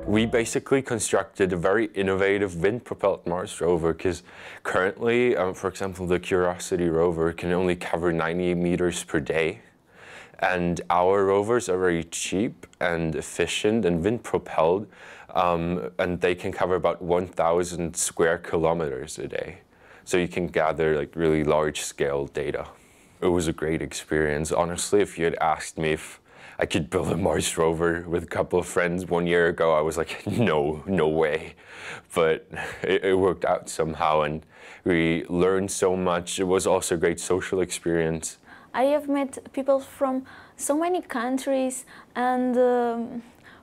We basically constructed a very innovative wind-propelled Mars rover because currently, for example, the Curiosity rover can only cover 90 meters per day. And our rovers are very cheap and efficient and wind-propelled, and they can cover about 1,000 square kilometers a day. So you can gather like really large-scale data. It was a great experience. Honestly, if you had asked me if I could build a Mars rover with a couple of friends 1 year ago, I was like, no way. But it worked out somehow, and we learned so much. It was also a great social experience. I have met people from so many countries and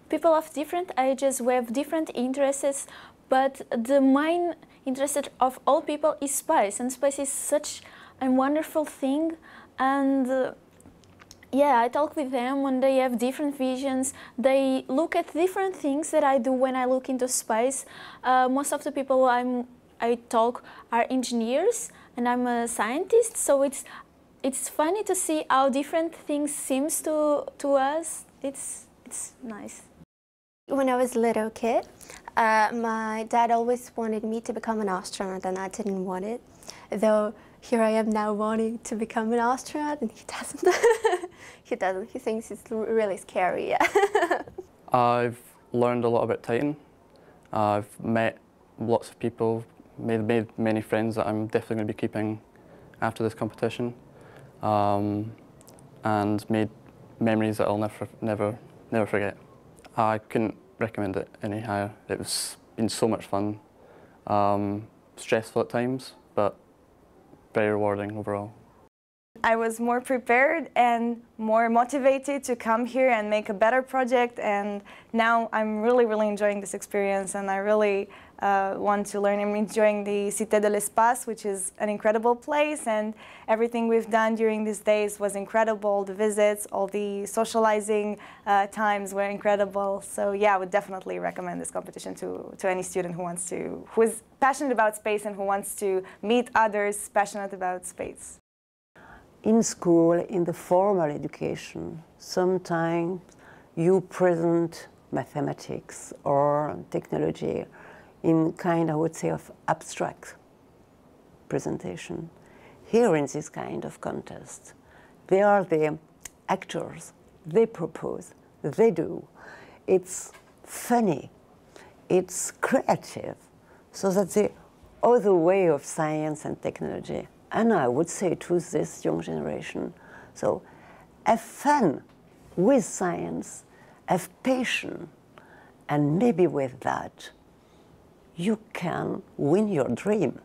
people of different ages who have different interests, but the main interest of all people is space, and space is such a wonderful thing. And yeah, I talk with them when they have different visions. They look at different things that I do when I look into space. Most of the people I talk are engineers, and I'm a scientist, so it's funny to see how different things seems to us. It's nice. When I was a little kid, my dad always wanted me to become an astronaut, and I didn't want it. Though here I am now wanting to become an astronaut, and he doesn't. He doesn't. He thinks it's really scary. Yeah. I've learned a lot about Titan. I've met lots of people, made many friends that I'm definitely going to be keeping after this competition, and made memories that I'll never forget. I couldn't recommend it any higher. It's been so much fun, stressful at times, but very rewarding overall. I was more prepared and more motivated to come here and make a better project, and now I'm really enjoying this experience, and I really want to learn. I'm enjoying the Cité de l'Espace, which is an incredible place, and everything we've done during these days was incredible. The visits, all the socializing times were incredible. So yeah, I would definitely recommend this competition to any student who is passionate about space and who wants to meet others passionate about space. In school, in the formal education, sometimes you present mathematics or technology in kind, I would say, of abstract presentation. Here in this kind of contest, they are the actors, they propose, they do. It's funny, it's creative, so that's the other way of science and technology. And I would say to this young generation, so have fun with science, have patience, and maybe with that, you can win your dream.